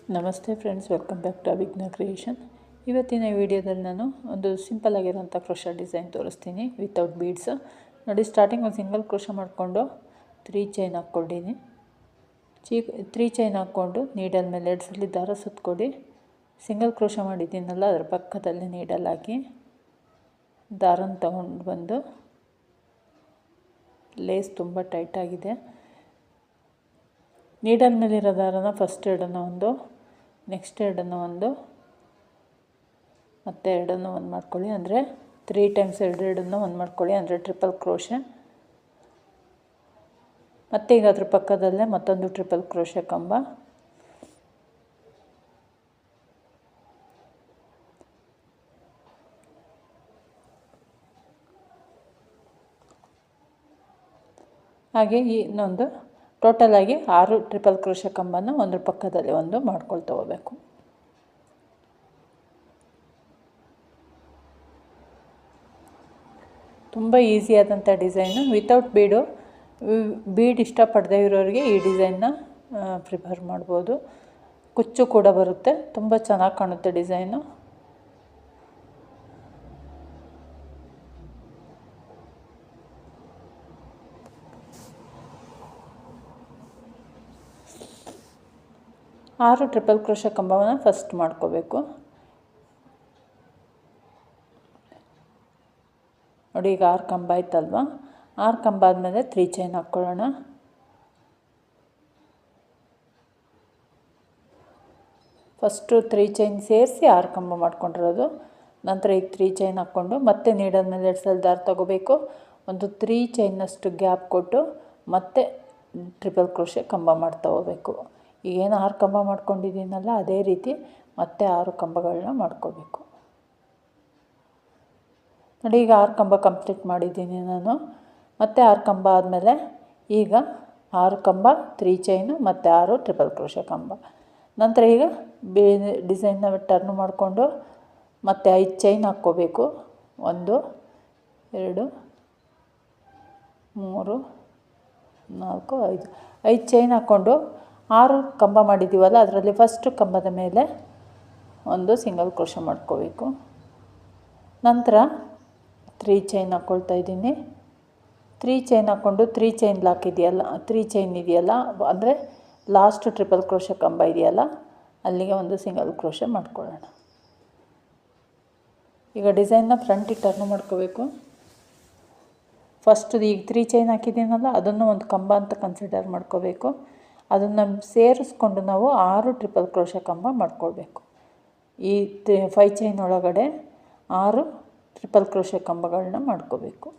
ನಮಸ್ತೆ friends, welcome back to Abhijna creation. ಇವತ್ತಿನ ವಿಡಿಯೋದಲ್ಲಿ ನಾನು ಒಂದು ಸಿಂಪಲ್ ಆಗಿರೋಂಥ ಕ್ರೋಶಾ ಡಿಸೈನ್ ತೋರಿಸ್ತೀನಿ ವಿತೌಟ್ ಬೀಡ್ಸ್. ನೋಡಿ, ಸ್ಟಾರ್ಟಿಂಗ್ ಒಂದು ಸಿಂಗಲ್ ಕ್ರೋಶಾ ಮಾಡಿಕೊಂಡು 3 ಚೈನ್ ಹಾಕ್ಕೊಂಡಿನಿ. 3 ಚೈನ್ ಹಾಕ್ಕೊಂಡು ನೀಡಲ್ ಮೇಲೆ 2 ಸಲ ದಾರ ಸುತ್ತಕೊಡಿ. ಸಿಂಗಲ್ ಕ್ರೋಶಾ ಮಾಡಿದ್ದೀನಲ್ಲ, ಅದರ ಪಕ್ಕದಲ್ಲಿ ನೀಡಲ್ ಹಾಕಿ ದಾರನ ತಗೊಂಡು ಬಂದು, ಲೇಸ್ ತುಂಬ ಟೈಟಾಗಿದೆ, ನೀಡಲ್ ಮೇಲಿರೋ ದಾರನ ಫಸ್ಟ್ ಎರಡನ್ನು ಒಂದು, ನೆಕ್ಸ್ಟ್ ಎರಡನ್ನು ಒಂದು, ಮತ್ತು ಎರಡನ್ನು ಒಂದು ಮಾಡ್ಕೊಳ್ಳಿ. ಅಂದರೆ 3 ಟೈಮ್ಸ್ ಎರಡನ್ನು ಒಂದು ಮಾಡ್ಕೊಳ್ಳಿ, ಅಂದರೆ ಟ್ರಿಪಲ್ ಕ್ರೋಶೆ. ಮತ್ತು ಈಗ ಅದ್ರ ಪಕ್ಕದಲ್ಲೇ ಮತ್ತೊಂದು ಟ್ರಿಪಲ್ ಕ್ರೋಶೆ ಕಂಬ. ಹಾಗೆ ಇನ್ನೊಂದು ಟೋಟಲಾಗಿ 6 ಟ್ರಿಪಲ್ ಕ್ರೋಶೆ ಕಂಬನ ಒಂದ್ರ ಪಕ್ಕದಲ್ಲಿ ಒಂದು ಮಾಡ್ಕೊಳ್ತಾ ಹೋಗಬೇಕು. ತುಂಬ ಈಸಿಯಾದಂಥ ಡಿಸೈನು, ವಿತೌಟ್ ಬೀಡ್ ಇಷ್ಟಪಡದೇ ಇರೋರಿಗೆ ಈ ಡಿಸೈನ್ನ ಪ್ರಿಫರ್ ಮಾಡ್ಬೋದು. ಕುಚ್ಚು ಕೂಡ ಬರುತ್ತೆ, ತುಂಬ ಚೆನ್ನಾಗಿ ಕಾಣುತ್ತೆ ಡಿಸೈನು. ಆರು ಟ್ರಿಪಲ್ ಕ್ರೋಶೆ ಕಂಬವನ್ನು ಫಸ್ಟ್ ಮಾಡ್ಕೋಬೇಕು. ನೋಡಿ, ಈಗ 6 ಕಂಬ ಆಯ್ತಲ್ವ, 6 ಕಂಬ ಆದಮೇಲೆ 3 ಚೈನ್ ಹಾಕ್ಕೊಳ್ಳೋಣ. ಫಸ್ಟು 3 ಚೈನ್ ಸೇರಿಸಿ 6 ಕಂಬ ಮಾಡ್ಕೊಂಡಿರೋದು. ನಂತರ ಈಗ 3 ಚೈನ್ ಹಾಕ್ಕೊಂಡು ಮತ್ತೆ ನೀಡಲ್ ಮೇಲೆ 2 ಸಲ ದಾರ ತಗೋಬೇಕು. ಒಂದು 3 ಚೈನ್ನಷ್ಟು ಗ್ಯಾಪ್ ಕೊಟ್ಟು ಮತ್ತೆ ಟ್ರಿಪಲ್ ಕ್ರೋಶೆ ಕಂಬ ಮಾಡ್ತಾ ಹೋಗಬೇಕು. ಈಗೇನು 6 ಕಂಬ ಮಾಡ್ಕೊಂಡಿದ್ದೀನಲ್ಲ, ಅದೇ ರೀತಿ ಮತ್ತೆ 6 ಕಂಬಗಳನ್ನ ಮಾಡ್ಕೋಬೇಕು. ನೋಡಿ, ಈಗ 6 ಕಂಬ ಕಂಪ್ಲೀಟ್ ಮಾಡಿದ್ದೀನಿ ನಾನು. ಮತ್ತೆ 6 ಕಂಬ ಆದಮೇಲೆ ಈಗ 6 ಕಂಬ 3 ಚೈನು ಮತ್ತು 6 ಟ್ರಿಪಲ್ ಕ್ರೋಶೆ ಕಂಬ. ನಂತರ ಈಗ ಡಿಸೈನ್ನ ಟರ್ನ್ ಮಾಡಿಕೊಂಡು ಮತ್ತೆ 5 ಚೈನ್ ಹಾಕ್ಕೋಬೇಕು. 1 2 3 4 5 ಚೈನ್ ಹಾಕ್ಕೊಂಡು 6 ಕಂಬ ಮಾಡಿದ್ದೀವಲ್ಲ, ಅದರಲ್ಲಿ ಫಸ್ಟ್ ಕಂಬದ ಮೇಲೆ ಒಂದು ಸಿಂಗಲ್ ಕ್ರೋಶೆ ಮಾಡ್ಕೋಬೇಕು. ನಂತರ 3 ಚೈನ್ ಹಾಕ್ಕೊಳ್ತಾ ಇದ್ದೀನಿ. 3 ಚೈನ್ ಹಾಕ್ಕೊಂಡು 3 ಚೈನ್ ಲಾಕ್ ಇದೆಯಲ್ಲ, 3 ಚೈನ್ ಇದೆಯಲ್ಲ, ಅಂದರೆ ಲಾಸ್ಟ್ ಟ್ರಿಪಲ್ ಕ್ರೋಶೆ ಕಂಬ ಇದೆಯಲ್ಲ, ಅಲ್ಲಿಗೆ ಒಂದು ಸಿಂಗಲ್ ಕ್ರೋಶೆ ಮಾಡ್ಕೊಳ್ಳೋಣ. ಈಗ ಡಿಸೈನ್ನ ಫ್ರಂಟಿಗೆ ಟರ್ನ್ ಮಾಡ್ಕೋಬೇಕು. ಫಸ್ಟ್ ಈಗ 3 ಚೈನ್ ಹಾಕಿದ್ದೀನಲ್ಲ, ಅದನ್ನು ಒಂದು ಕಂಬ ಅಂತ ಕನ್ಸಿಡರ್ ಮಾಡ್ಕೋಬೇಕು. ಅದನ್ನು ಸೇರಿಸ್ಕೊಂಡು ನಾವು 6 ಟ್ರಿಪಲ್ ಕ್ರೋಶೆ ಕಂಬ ಮಾಡ್ಕೊಳ್ಬೇಕು. ಈ 5 ಚೈನ್ ಒಳಗಡೆ 6 ಟ್ರಿಪಲ್ ಕ್ರೋಶೆ ಕಂಬಗಳನ್ನ ಮಾಡ್ಕೋಬೇಕು.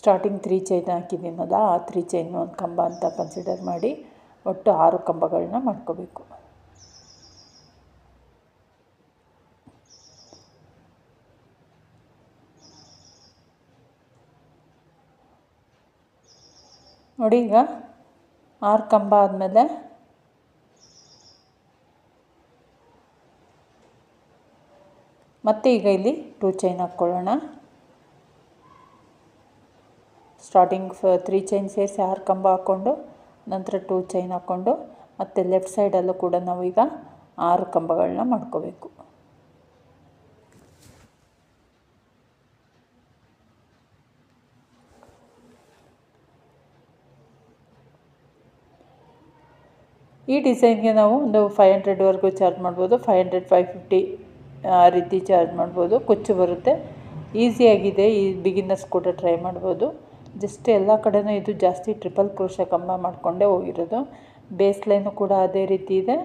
ಸ್ಟಾರ್ಟಿಂಗ್ 3 ಚೈನ್ ಹಾಕಿದ್ದೀನಲ್ಲ, ಆ 3 ಚೈನ್ ಒಂದು ಕಂಬ ಅಂತ ಕನ್ಸಿಡರ್ ಮಾಡಿ ಒಟ್ಟು 6 ಕಂಬಗಳನ್ನ ಮಾಡ್ಕೋಬೇಕು. ನೋಡಿ, ಈಗ 6 ಕಂಬ ಆದಮೇಲೆ ಮತ್ತೆ ಈಗ ಇಲ್ಲಿ 2 ಚೈನ್ ಹಾಕ್ಕೊಳ್ಳೋಣ. ಸ್ಟಾರ್ಟಿಂಗ್ 3 ಚೈನ್ ಸೇರಿಸಿ 6 ಕಂಬ ಹಾಕ್ಕೊಂಡು ನಂತರ 2 ಚೈನ್ ಹಾಕ್ಕೊಂಡು ಮತ್ತು ಲೆಫ್ಟ್ ಸೈಡಲ್ಲೂ ಕೂಡ ನಾವು ಈಗ 6 ಕಂಬಗಳನ್ನ ಮಾಡ್ಕೋಬೇಕು. ಈ ಡಿಸೈನ್ಗೆ ನಾವು ಒಂದು 500ವರೆಗೂ ಚಾರ್ಜ್ ಮಾಡ್ಬೋದು. 500 550 ಆ ರೀತಿ ಚಾರ್ಜ್ ಮಾಡ್ಬೋದು. ಕುಚ್ಚು ಬರುತ್ತೆ, ಈಸಿಯಾಗಿದೆ. ಈ ಬಿಗಿನರ್ಸ್ ಕೂಡ ಟ್ರೈ ಮಾಡ್ಬೋದು. ಜಸ್ಟ್ ಎಲ್ಲ ಕಡೆಯೂ ಇದು ಜಾಸ್ತಿ ಟ್ರಿಪಲ್ ಕ್ರೋಶೆ ಕಂಬ ಮಾಡಿಕೊಂಡೇ ಹೋಗಿರೋದು. ಬೇಸ್ ಲೈನು ಕೂಡ ಅದೇ ರೀತಿ ಇದೆ,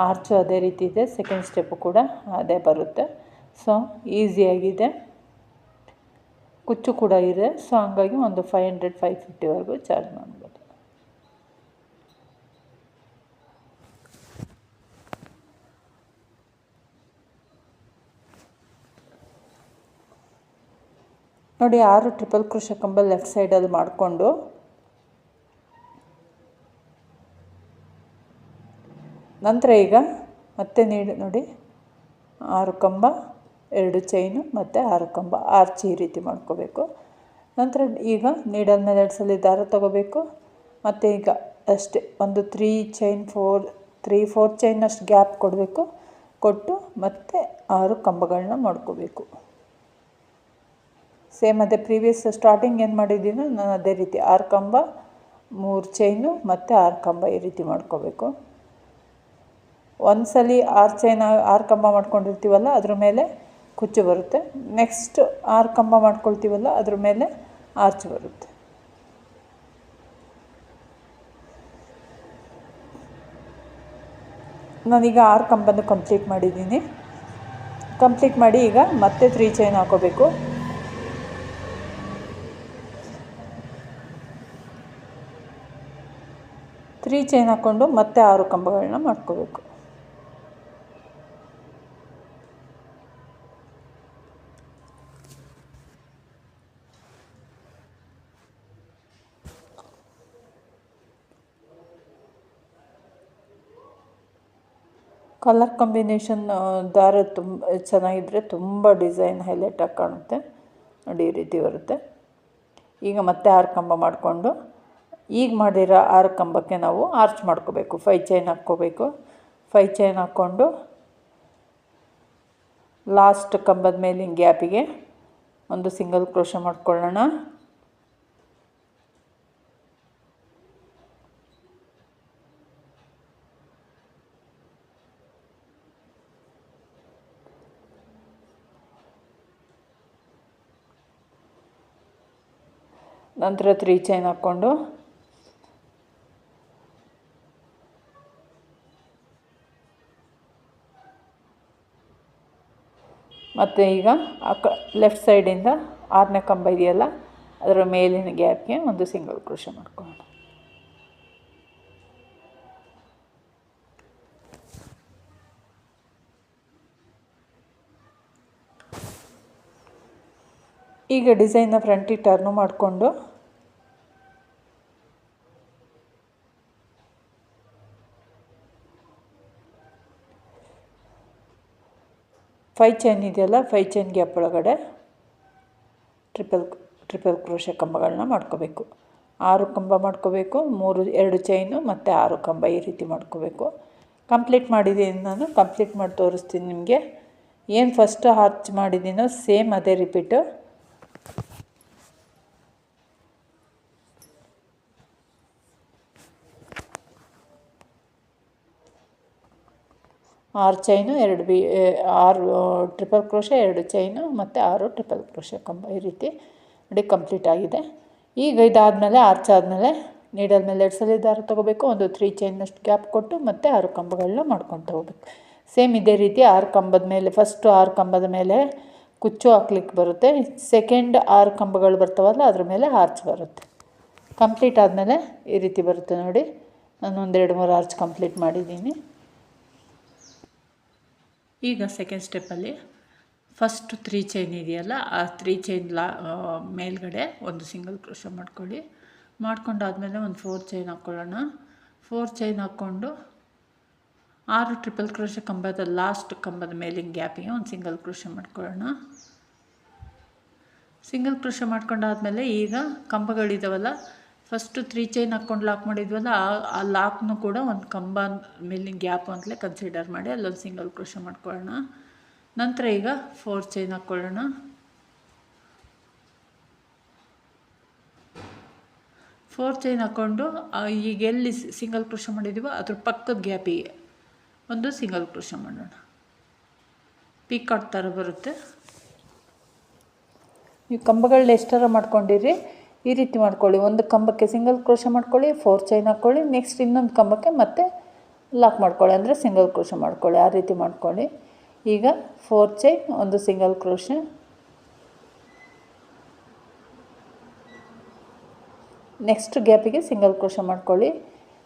ಆರ್ಚು ಅದೇ ರೀತಿ ಇದೆ, ಸೆಕೆಂಡ್ ಸ್ಟೆಪ್ಪು ಕೂಡ ಅದೇ ಬರುತ್ತೆ. ಸೊ ಈಸಿಯಾಗಿದೆ, ಕುಚ್ಚು ಕೂಡ ಇದೆ. ಸೊ ಹಂಗಾಗಿ ಒಂದು 500 550ವರೆಗೂ ಚಾರ್ಜ್ ಮಾಡ್ಬೋದು. ನೋಡಿ, 6 ಟ್ರಿಪಲ್ ಕ್ರೋಶೆ ಕಂಬ ಲೆಫ್ಟ್ ಸೈಡಲ್ಲಿ ಮಾಡಿಕೊಂಡು ನಂತರ ಈಗ ಮತ್ತೆ ನೋಡಿ 6 ಕಂಬ 2 ಚೈನು ಮತ್ತು 6 ಕಂಬ ಆರ್ಚ್ ಈ ರೀತಿ ಮಾಡ್ಕೋಬೇಕು. ನಂತರ ಈಗ ನೀಡಲ್ ಮೇಲೆ 2 ಸಲ ದಾರ ತೊಗೋಬೇಕು. ಮತ್ತು ಈಗ ಅಷ್ಟೇ ಒಂದು 3-4 ಚೈನಷ್ಟು ಗ್ಯಾಪ್ ಕೊಟ್ಟು ಮತ್ತೆ 6 ಕಂಬಗಳನ್ನ ಮಾಡ್ಕೋಬೇಕು. ಸೇಮ್ ಅದೇ ಪ್ರೀವಿಯಸ್ ಸ್ಟಾರ್ಟಿಂಗ್ ಏನು ಮಾಡಿದ್ದೀನೋ ನಾನು ಅದೇ ರೀತಿ 6 ಕಂಬ 3 ಚೈನು ಮತ್ತು 6 ಕಂಬ ಈ ರೀತಿ ಮಾಡ್ಕೋಬೇಕು. ಒಂದು ಸಲ 6 ಕಂಬ ಮಾಡ್ಕೊಂಡಿರ್ತೀವಲ್ಲ ಅದ್ರ ಮೇಲೆ ಕುಚ್ಚು ಬರುತ್ತೆ. ನೆಕ್ಸ್ಟ್ 6 ಕಂಬ ಮಾಡ್ಕೊಳ್ತೀವಲ್ಲ ಅದ್ರ ಮೇಲೆ ಆರ್ಚ್ ಬರುತ್ತೆ. ನಾನೀಗ 6 ಕಂಬನ ಕಂಪ್ಲೀಟ್ ಮಾಡಿದ್ದೀನಿ. ಕಂಪ್ಲೀಟ್ ಮಾಡಿ ಈಗ ಮತ್ತೆ 3 ಚೈನ್ ಹಾಕೋಬೇಕು. 3 ಚೈನ್ ಹಾಕ್ಕೊಂಡು ಮತ್ತೆ 6 ಕಂಬಗಳನ್ನ ಮಾಡ್ಕೋಬೇಕು. ಕಲರ್ ಕಾಂಬಿನೇಷನ್ ದಾರ ತುಂಬ ಚೆನ್ನಾಗಿದ್ದರೆ ತುಂಬ ಡಿಸೈನ್ ಹೈಲೈಟಾಗಿ ಕಾಣುತ್ತೆ. ನೋಡಿ ಈ ರೀತಿ ಬರುತ್ತೆ. ಈಗ ಮತ್ತೆ 6 ಕಂಬ ಮಾಡಿಕೊಂಡು ಈಗ ಮಾಡಿರೋ 6 ಕಂಬಕ್ಕೆ ನಾವು ಆರ್ಚ್ ಮಾಡ್ಕೋಬೇಕು. 5 ಚೈನ್ ಹಾಕ್ಕೋಬೇಕು. 5 ಚೈನ್ ಹಾಕ್ಕೊಂಡು ಲಾಸ್ಟ್ ಕಂಬದ ಮೇಲಿನ ಗ್ಯಾಪಿಗೆ ಒಂದು ಸಿಂಗಲ್ ಕ್ರೋಶೆ ಮಾಡ್ಕೊಳ್ಳೋಣ. ನಂತರ 3 ಚೈನ್ ಹಾಕ್ಕೊಂಡು ಮತ್ತು ಈಗ ಲೆಫ್ಟ್ ಸೈಡಿಂದ 6ನೇ ಕಂಬ ಇದೆಯಲ್ಲ ಅದರ ಮೇಲಿನ ಗ್ಯಾಪ್ಗೆ ಒಂದು ಸಿಂಗಲ್ ಕ್ರೋಶೆ ಮಾಡ್ಕೊಳ್ಳೋಣ. ಈಗ ಡಿಸೈನ್ನ ಫ್ರಂಟಿಗೆ ಟರ್ನು ಮಾಡಿಕೊಂಡು ಫೈವ್ ಚೈನ್ ಇದೆಯಲ್ಲ 5 ಚೈನ್ ಗ್ಯಾಪ್ ಒಳಗಡೆ ಟ್ರಿಪಲ್ ಕ್ರೋಶೆ ಕಂಬಗಳನ್ನ ಮಾಡ್ಕೋಬೇಕು. 6 ಕಂಬ ಮಾಡ್ಕೋಬೇಕು. 2 ಚೈನು ಮತ್ತು 6 ಕಂಬ ಈ ರೀತಿ ಮಾಡ್ಕೋಬೇಕು. ಕಂಪ್ಲೀಟ್ ಮಾಡಿದ್ದೀನಿ. ನಾನು ಕಂಪ್ಲೀಟ್ ಮಾಡಿ ತೋರಿಸ್ತೀನಿ ನಿಮಗೆ. ಏನು ಫಸ್ಟ್ ಆರ್ಚ್ ಮಾಡಿದ್ದೀನೋ ಸೇಮ್ ಅದೇ ರಿಪೀಟು. ಆರು ಚೈನು 6 ಟ್ರಿಪಲ್ ಕ್ರೋಶೆ 2 ಚೈನು ಮತ್ತು 6 ಟ್ರಿಪಲ್ ಕ್ರೋಶೆ ಕಂಬ ಈ ರೀತಿ ನೋಡಿ ಕಂಪ್ಲೀಟ್ ಆಗಿದೆ. ಈಗ ಇದಾದಮೇಲೆ ಆರ್ಚ್ ಆದಮೇಲೆ ನೀಡಲ್ ಮೇಲೆ 2 ಸಲ ದಾರ ತೊಗೋಬೇಕು. ಒಂದು 3 ಚೈನಷ್ಟು ಗ್ಯಾಪ್ ಕೊಟ್ಟು ಮತ್ತೆ 6 ಕಂಬಗಳನ್ನ ಮಾಡ್ಕೊತ ಹೋಗ್ಬೇಕು. ಸೇಮ್ ಇದೇ ರೀತಿ 6 ಕಂಬದ ಮೇಲೆ ಫಸ್ಟು 6 ಕಂಬದ ಮೇಲೆ ಕುಚ್ಚು ಹಾಕ್ಲಿಕ್ಕೆ ಬರುತ್ತೆ. ಸೆಕೆಂಡ್ 6 ಕಂಬಗಳು ಬರ್ತಾವಲ್ಲ ಅದ್ರ ಮೇಲೆ ಆರ್ಚ್ ಬರುತ್ತೆ. ಕಂಪ್ಲೀಟ್ ಆದಮೇಲೆ ಈ ರೀತಿ ಬರುತ್ತೆ ನೋಡಿ. ನಾನು ಒಂದು 2-3 ಆರ್ಚ್ ಕಂಪ್ಲೀಟ್ ಮಾಡಿದ್ದೀನಿ. ಈಗ ಸೆಕೆಂಡ್ ಸ್ಟೆಪ್ಪಲ್ಲಿ ಫಸ್ಟು 3 ಚೈನ್ ಇದೆಯಲ್ಲ ಆ 3 ಚೈನ್ ಮೇಲ್ಗಡೆ ಒಂದು ಸಿಂಗಲ್ ಕ್ರೋಶೆ ಮಾಡ್ಕೊಳ್ಳಿ. ಮಾಡ್ಕೊಂಡಾದಮೇಲೆ ಒಂದು 4 ಚೈನ್ ಹಾಕ್ಕೊಳ್ಳೋಣ. 4 ಚೈನ್ ಹಾಕ್ಕೊಂಡು 6 ಟ್ರಿಪಲ್ ಕ್ರೋಶೆ ಕಂಬದ ಲಾಸ್ಟ್ ಕಂಬದ ಮೇಲಿನ ಗ್ಯಾಪಿಗೆ ಒಂದು ಸಿಂಗಲ್ ಕ್ರೋಶೆ ಮಾಡ್ಕೊಳ್ಳೋಣ. ಸಿಂಗಲ್ ಕ್ರೋಶೆ ಮಾಡ್ಕೊಂಡಾದಮೇಲೆ ಈಗ ಕಂಬಗಳಿದಾವಲ್ಲ ಫಸ್ಟು 3 ಚೈನ್ ಹಾಕ್ಕೊಂಡು ಲಾಕ್ ಮಾಡಿದ್ವಲ್ಲ ಆ ಲಾಕ್ನು ಕೂಡ ಒಂದು ಕಂಬ ಮೇಲಿನ ಗ್ಯಾಪ್ ಅಂತಲೇ ಕನ್ಸಿಡರ್ ಮಾಡಿ ಅಲ್ಲೊಂದು ಸಿಂಗಲ್ ಕ್ರೋಶೆ ಮಾಡ್ಕೊಳ್ಳೋಣ. ನಂತರ ಈಗ 4 ಚೈನ್ ಹಾಕ್ಕೊಳ್ಳೋಣ. 4 ಚೈನ್ ಹಾಕ್ಕೊಂಡು ಈಗ ಎಲ್ಲಿ ಸಿಂಗಲ್ ಕ್ರೋಶೆ ಮಾಡಿದ್ದೀವೋ ಅದ್ರ ಪಕ್ಕದ ಗ್ಯಾಪಿಗೆ ಒಂದು ಸಿಂಗಲ್ ಕ್ರೋಶೆ ಮಾಡೋಣ. ಪೀಕಾಟ್ ಥರ ಬರುತ್ತೆ. ನೀವು ಕಂಬಗಳನ್ನ ಎಷ್ಟರ ಮಾಡ್ಕೊಂಡಿರಿ ಈ ರೀತಿ ಮಾಡ್ಕೊಳ್ಳಿ. ಒಂದು ಕಂಬಕ್ಕೆ ಸಿಂಗಲ್ ಕ್ರೋಶೆ ಮಾಡ್ಕೊಳ್ಳಿ, 4 ಚೈನ್ ಹಾಕ್ಕೊಳ್ಳಿ. ನೆಕ್ಸ್ಟ್ ಇನ್ನೊಂದು ಕಂಬಕ್ಕೆ ಮತ್ತೆ ಲಾಕ್ ಮಾಡ್ಕೊಳ್ಳಿ, ಅಂದರೆ ಸಿಂಗಲ್ ಕ್ರೋಶೆ ಮಾಡ್ಕೊಳ್ಳಿ. ಆ ರೀತಿ ಮಾಡ್ಕೊಳ್ಳಿ. ಈಗ 4 ಚೈನ್ ಒಂದು ಸಿಂಗಲ್ ಕ್ರೋಶೆ, ನೆಕ್ಸ್ಟ್ ಗ್ಯಾಪಿಗೆ ಸಿಂಗಲ್ ಕ್ರೋಶೆ ಮಾಡ್ಕೊಳ್ಳಿ.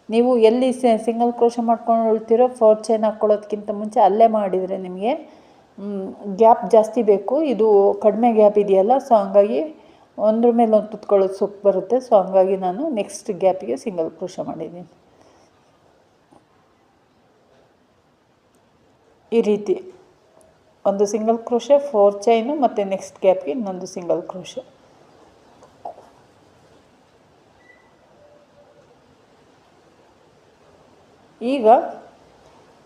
ನೀವು ಎಲ್ಲಿ ಸಿಂಗಲ್ ಕ್ರೋಶೆ ಮಾಡ್ಕೊಳ್ತೀರೋ 4 ಚೈನ್ ಹಾಕ್ಕೊಳ್ಳೋದಕ್ಕಿಂತ ಮುಂಚೆ ಅಲ್ಲೇ ಮಾಡಿದರೆ ನಿಮಗೆ ಗ್ಯಾಪ್ ಜಾಸ್ತಿ ಬೇಕು. ಇದು ಕಡಿಮೆ ಗ್ಯಾಪ್ ಇದೆಯಲ್ಲ, ಸೊ ಹಂಗಾಗಿ ಒಂದ್ರ ಮೇಲೆ ಒಂದು ತುತ್ಕೊಳ್ಳೋದು ಸೊಪ್ಪು ಬರುತ್ತೆ. ಸೊ ಹಂಗಾಗಿ ನಾನು ನೆಕ್ಸ್ಟ್ ಗ್ಯಾಪಿಗೆ ಸಿಂಗಲ್ ಕ್ರೋಶೆ ಮಾಡಿದ್ದೀನಿ. ಈ ರೀತಿ ಒಂದು ಸಿಂಗಲ್ ಕ್ರೋಶೆ, 4 ಚೈನು ಮತ್ತು ನೆಕ್ಸ್ಟ್ ಗ್ಯಾಪ್ಗೆ ಇನ್ನೊಂದು ಸಿಂಗಲ್ ಕ್ರೋಶೆ. ಈಗ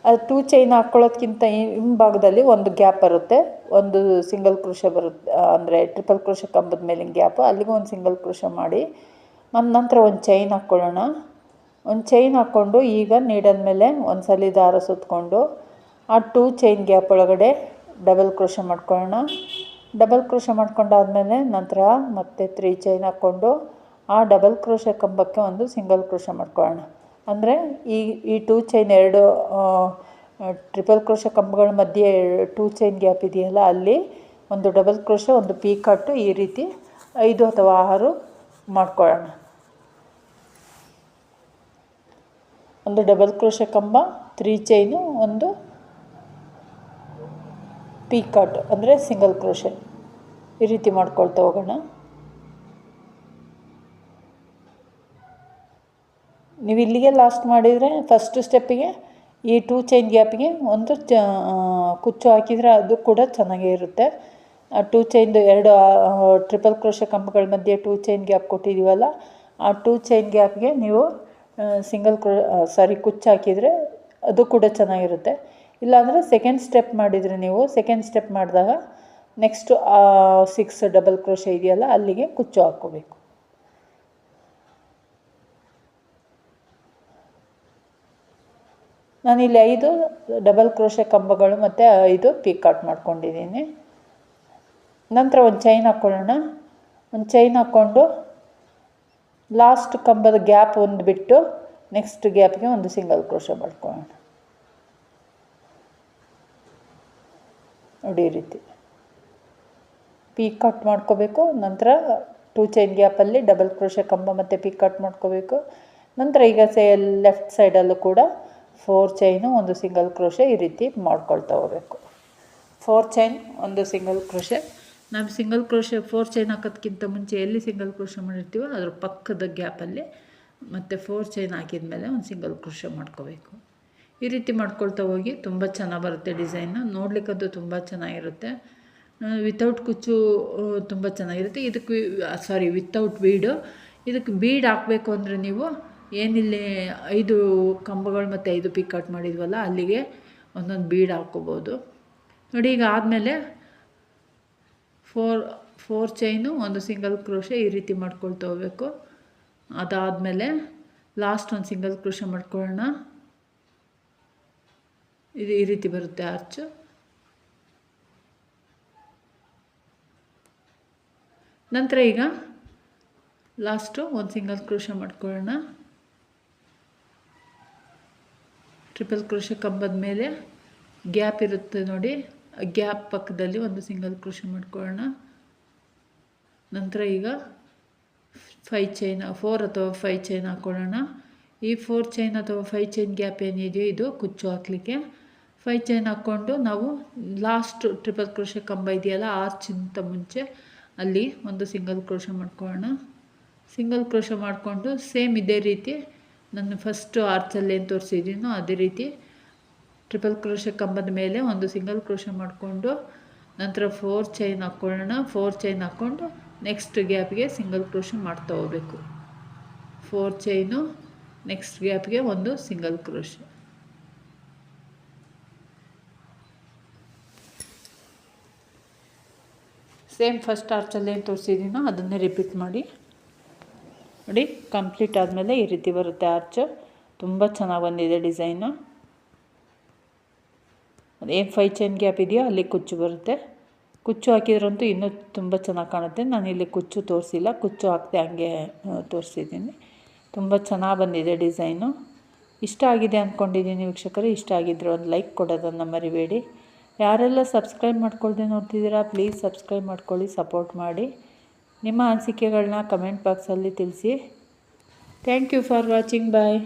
ಅದು 2 ಚೈನ್ ಹಾಕ್ಕೊಳ್ಳೋದ್ಕಿಂತ ಹಿಂಭಾಗದಲ್ಲಿ ಒಂದು ಗ್ಯಾಪ್ ಬರುತ್ತೆ, ಒಂದು ಸಿಂಗಲ್ ಕ್ರೋಶೆ ಬರುತ್ತೆ, ಅಂದರೆ ಟ್ರಿಪಲ್ ಕ್ರೋಶೆ ಕಂಬದ ಮೇಲಿನ ಗ್ಯಾಪು, ಅಲ್ಲಿಗೂ ಒಂದು ಸಿಂಗಲ್ ಕ್ರೋಶೆ ಮಾಡಿ ನಂತರ ಒಂದು ಚೈನ್ ಹಾಕ್ಕೊಳ್ಳೋಣ. ಒಂದು ಚೈನ್ ಹಾಕ್ಕೊಂಡು ಈಗ ನೀಡಲ್ ಮೇಲೆ ಒಂದು ಸಲ ದಾರ ಸುತ್ತಕೊಂಡು ಆ 2 ಚೈನ್ ಗ್ಯಾಪ್ ಒಳಗಡೆ ಡಬಲ್ ಕ್ರೋಶೆ ಮಾಡ್ಕೊಳ್ಳೋಣ. ಡಬಲ್ ಕ್ರೋಶೆ ಮಾಡ್ಕೊಂಡಾದಮೇಲೆ ನಂತರ ಮತ್ತೆ 3 ಚೈನ್ ಹಾಕ್ಕೊಂಡು ಆ ಡಬಲ್ ಕ್ರೋಶೆ ಕಂಬಕ್ಕೆ ಒಂದು ಸಿಂಗಲ್ ಕ್ರೋಶೆ ಮಾಡ್ಕೊಳ್ಳೋಣ. ಅಂದರೆ ಈ 2 ಚೈನ್ ಎರಡು ಟ್ರಿಪಲ್ ಕ್ರೋಶೆ ಕಂಬಗಳ ಮಧ್ಯೆ 2 ಚೈನ್ ಗ್ಯಾಪ್ ಇದೆಯಲ್ಲ, ಅಲ್ಲಿ ಒಂದು ಡಬಲ್ ಕ್ರೋಶೆ, ಒಂದು ಪೀಕಾಟು, ಈ ರೀತಿ 5 ಅಥವಾ 6 ಮಾಡ್ಕೊಳ್ಳೋಣ. ಒಂದು ಡಬಲ್ ಕ್ರೋಶೆ ಕಂಬ, 3 ಚೈನು, ಒಂದು ಪೀಕಾಟ್ ಅಂದರೆ ಸಿಂಗಲ್ ಕ್ರೋಶೆ, ಈ ರೀತಿ ಮಾಡ್ಕೊಳ್ತಾ ಹೋಗೋಣ. ನೀವು ಇಲ್ಲಿಗೆ ಲಾಸ್ಟ್ ಮಾಡಿದರೆ ಫಸ್ಟ್ ಸ್ಟೆಪ್ಪಿಗೆ ಈ 2 ಚೈನ್ ಗ್ಯಾಪಿಗೆ ಒಂದು ಕುಚ್ಚು ಹಾಕಿದರೆ ಅದು ಕೂಡ ಚೆನ್ನಾಗೇ ಇರುತ್ತೆ. ಆ 2 ಚೈನ್ದು ಎರಡು ಟ್ರಿಪಲ್ ಕ್ರೋಶೆ ಕಂಬಗಳ ಮಧ್ಯೆ 2 ಚೈನ್ ಗ್ಯಾಪ್ ಕೊಟ್ಟಿದ್ದೀವಲ್ಲ, ಆ 2 ಚೈನ್ ಗ್ಯಾಪ್ಗೆ ನೀವು ಕುಚ್ಚು ಹಾಕಿದರೆ ಅದು ಕೂಡ ಚೆನ್ನಾಗಿರುತ್ತೆ. ಇಲ್ಲಾಂದರೆ ಸೆಕೆಂಡ್ ಸ್ಟೆಪ್ ಮಾಡಿದರೆ ನೀವು ಸೆಕೆಂಡ್ ಸ್ಟೆಪ್ ಮಾಡಿದಾಗ ನೆಕ್ಸ್ಟು 6 ಡಬಲ್ ಕ್ರೋಶೆ ಇದೆಯಲ್ಲ, ಅಲ್ಲಿಗೆ ಕುಚ್ಚು ಹಾಕ್ಕೋಬೇಕು. ನಾನಿಲ್ಲಿ 5 ಡಬಲ್ ಕ್ರೋಶೆ ಕಂಬಗಳು ಮತ್ತು 5 ಪೀಕಾಟ್ ಮಾಡ್ಕೊಂಡಿದ್ದೀನಿ. ನಂತರ ಒಂದು ಚೈನ್ ಹಾಕ್ಕೊಳ್ಳೋಣ. ಒಂದು ಚೈನ್ ಹಾಕ್ಕೊಂಡು ಲಾಸ್ಟ್ ಕಂಬದ ಗ್ಯಾಪ್ ಒಂದು ಬಿಟ್ಟು ನೆಕ್ಸ್ಟ್ ಗ್ಯಾಪ್ಗೆ ಒಂದು ಸಿಂಗಲ್ ಕ್ರೋಶೆ ಮಾಡ್ಕೊಳ್ಳೋಣ. ನೋಡಿ, ಈ ರೀತಿ ಪೀಕಾಟ್ ಮಾಡ್ಕೋಬೇಕು. ನಂತರ 2 ಚೈನ್ ಗ್ಯಾಪಲ್ಲಿ ಡಬಲ್ ಕ್ರೋಶೆ ಕಂಬ ಮತ್ತು ಪೀಕಾಟ್ ಮಾಡ್ಕೋಬೇಕು. ನಂತರ ಈಗ ಲೆಫ್ಟ್ ಸೈಡಲ್ಲೂ ಕೂಡ 4 ಚೈನು, ಒಂದು ಸಿಂಗಲ್ ಕ್ರೋಶೆ, ಈ ರೀತಿ ಮಾಡ್ಕೊಳ್ತಾ ಹೋಗಬೇಕು. 4 ಚೈನ್, ಒಂದು ಸಿಂಗಲ್ ಕ್ರೋಶೆ. ನಾವು ಸಿಂಗಲ್ ಕ್ರೋಶೆ 4 ಚೈನ್ ಹಾಕೋದಕ್ಕಿಂತ ಮುಂಚೆ ಎಲ್ಲಿ ಸಿಂಗಲ್ ಕ್ರೋಶೆ ಮಾಡಿರ್ತೀವೋ ಅದ್ರ ಪಕ್ಕದ ಗ್ಯಾಪಲ್ಲಿ ಮತ್ತು 4 ಚೈನ್ ಹಾಕಿದ ಮೇಲೆ ಒಂದು ಸಿಂಗಲ್ ಕ್ರೋಶೆ ಮಾಡ್ಕೋಬೇಕು. ಈ ರೀತಿ ಮಾಡ್ಕೊಳ್ತಾ ಹೋಗಿ ತುಂಬ ಚೆನ್ನಾಗಿ ಬರುತ್ತೆ ಡಿಸೈನ್ನ. ನೋಡಲಿಕ್ಕಂತೂ ತುಂಬ ಚೆನ್ನಾಗಿರುತ್ತೆ. ವಿತೌಟ್ ಕುಚ್ಚು ತುಂಬ ಚೆನ್ನಾಗಿರುತ್ತೆ. ವಿತೌಟ್ ಬೀಡು. ಇದಕ್ಕೆ ಬೀಡ್ ಹಾಕಬೇಕು ಅಂದರೆ ನೀವು ಏನಿಲ್ಲಿ 5 ಕಂಬಗಳು ಮತ್ತು 5 ಪಿಕಾಟ್ ಮಾಡಿದ್ವಲ್ಲ, ಅಲ್ಲಿಗೆ ಒಂದೊಂದು ಬೀಡ್ ಹಾಕ್ಕೋಬೋದು. ನೋಡಿ, ಈಗ ಆದಮೇಲೆ 4 ಚೈನು, ಒಂದು ಸಿಂಗಲ್ ಕ್ರೋಶೆ, ಈ ರೀತಿ ಮಾಡ್ಕೊಳ್ತಾ ಹೋಗಬೇಕು. ಅದಾದಮೇಲೆ ಲಾಸ್ಟ್ ಒಂದು ಸಿಂಗಲ್ ಕ್ರೋಶೆ ಮಾಡ್ಕೊಳ್ಳೋಣ. ಇದು ಈ ರೀತಿ ಬರುತ್ತೆ ಆರ್ಚು. ನಂತರ ಈಗ ಲಾಸ್ಟು ಒಂದು ಸಿಂಗಲ್ ಕ್ರೋಶೆ ಮಾಡ್ಕೊಳ್ಳೋಣ. ಟ್ರಿಪಲ್ ಕ್ರೋಶೆ ಕಂಬದ ಮೇಲೆ ಗ್ಯಾಪ್ ಇರುತ್ತೆ ನೋಡಿ, ಗ್ಯಾಪ್ ಪಕ್ಕದಲ್ಲಿ ಒಂದು ಸಿಂಗಲ್ ಕ್ರೋಶೆ ಮಾಡ್ಕೊಳ್ಳೋಣ. ನಂತರ ಈಗ 4 ಅಥವಾ 5 ಚೈನ್ ಹಾಕ್ಕೊಳ್ಳೋಣ. ಈ 4 ಚೈನ್ ಅಥವಾ 5 ಚೈನ್ ಗ್ಯಾಪ್ ಏನಿದೆಯೋ ಇದು ಕುಚ್ಚು ಹಾಕಲಿಕ್ಕೆ. 5 ಚೈನ್ ಹಾಕ್ಕೊಂಡು ನಾವು ಲಾಸ್ಟ್ ಟ್ರಿಪಲ್ ಕ್ರೋಶೆ ಕಂಬ ಇದೆಯಲ್ಲ, ಆರ್ಚಿಂತ ಮುಂಚೆ ಅಲ್ಲಿ ಒಂದು ಸಿಂಗಲ್ ಕ್ರೋಶೆ ಮಾಡ್ಕೊಳ್ಳೋಣ. ಸಿಂಗಲ್ ಕ್ರೋಶೆ ಮಾಡಿಕೊಂಡು ಸೇಮ್ ಇದೇ ರೀತಿ ನಾನು ಫಸ್ಟು ಆರ್ಚಲ್ಲಿ ಏನು ತೋರಿಸಿದ್ದೀನೋ ಅದೇ ರೀತಿ ಟ್ರಿಪಲ್ ಕ್ರೋಶೆ ಕಂಬದ ಮೇಲೆ ಒಂದು ಸಿಂಗಲ್ ಕ್ರೋಶೆ ಮಾಡಿಕೊಂಡು ನಂತರ 4 ಚೈನ್ ಹಾಕ್ಕೊಳ್ಳೋಣ. 4 ಚೈನ್ ಹಾಕ್ಕೊಂಡು ನೆಕ್ಸ್ಟ್ ಗ್ಯಾಪ್ಗೆ ಸಿಂಗಲ್ ಕ್ರೋಶೆ ಮಾಡ್ತಾ ಹೋಗಬೇಕು. 4 ಚೈನು, ನೆಕ್ಸ್ಟ್ ಗ್ಯಾಪ್ಗೆ ಒಂದು ಸಿಂಗಲ್ ಕ್ರೋಶೆ. ಸೇಮ್ ಫಸ್ಟ್ ಆರ್ಚಲ್ಲಿ ಏನು ತೋರಿಸಿದ್ದೀನೋ ಅದನ್ನೇ ರಿಪೀಟ್ ಮಾಡಿ. ನೋಡಿ, ಕಂಪ್ಲೀಟ್ ಆದಮೇಲೆ ಈ ರೀತಿ ಬರುತ್ತೆ ಆರ್ಚು. ತುಂಬ ಚೆನ್ನಾಗಿ ಬಂದಿದೆ ಡಿಸೈನು. ಏನು 5 ಚೈನ್ ಗ್ಯಾಪ್ ಇದೆಯೋ ಅಲ್ಲಿ ಕುಚ್ಚು ಬರುತ್ತೆ. ಕುಚ್ಚು ಹಾಕಿದ್ರಂತೂ ಇನ್ನೂ ತುಂಬ ಚೆನ್ನಾಗಿ ಕಾಣುತ್ತೆ. ನಾನಿಲ್ಲಿ ಕುಚ್ಚು ತೋರಿಸಿಲ್ಲ, ಕುಚ್ಚು ಹಾಕದೆ ಹಂಗೆ ತೋರಿಸಿದ್ದೀನಿ. ತುಂಬ ಚೆನ್ನಾಗಿ ಬಂದಿದೆ ಡಿಸೈನು. ಇಷ್ಟ ಆಗಿದೆ ಅಂದ್ಕೊಂಡಿದ್ದೀನಿ ವೀಕ್ಷಕರೇ. ಇಷ್ಟ ಆಗಿದ್ದರೆ ಒಂದು ಲೈಕ್ ಕೊಡೋದನ್ನು ಮರಿಬೇಡಿ. ಯಾರೆಲ್ಲ ಸಬ್ಸ್ಕ್ರೈಬ್ ಮಾಡ್ಕೊಳ್ದೆ ನೋಡ್ತಿದ್ದೀರಾ, ಪ್ಲೀಸ್ ಸಬ್ಸ್ಕ್ರೈಬ್ ಮಾಡ್ಕೊಳ್ಳಿ, ಸಪೋರ್ಟ್ ಮಾಡಿ. ನಿಮ್ಮ ಅನಿಸಿಕೆಗಳನ್ನ ಕಮೆಂಟ್ ಬಾಕ್ಸಲ್ಲಿ ತಿಳಿಸಿ. Thank you for watching. Bye.